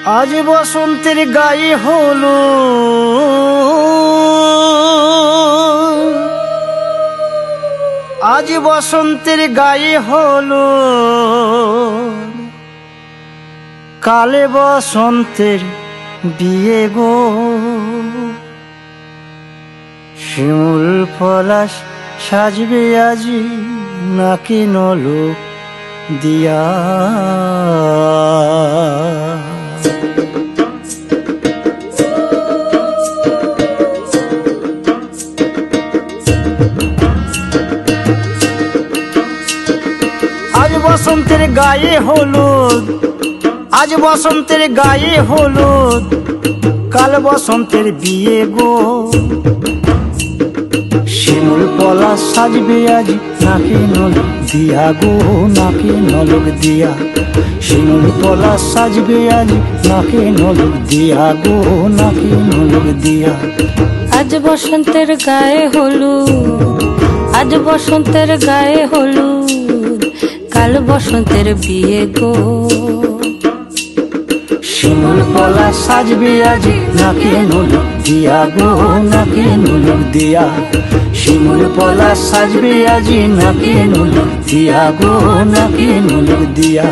আজ বসন্তের গায়ে হলো আজ বসন্তের গায়ে হলো কালে বসন্তের বিয়ে গো। শিমুল পলাশ সাজবে আজি নাকি নলক দিয়া। আজ বসন্তের গায়ে হলুদ আজ বসন্তের গায়ে হলুদ কাল বসন্তের বিয়ে গো। শিমুল পলাশ সাজবে আজ নাকি নলক দিয়া গো, নাকি নলক দিয়া। শিমুল পলাশ সাজবে আজ নাকি নলক দিয়া গো, নাকি নলক দিয়া। আজ বসন্তের গায়ে হলুদ আজ বসন্তের গায়ে হলুদ কাল বসন্তের বিয়ে গো। শিমুল পলাশ সাজবে আজ নাকি নলক দিয়া গো, নাকি নলক দিয়া। শিমুল পলাশ সাজবে আজ নাকি নলক দিয়া গো, নাকি নলক দিয়া।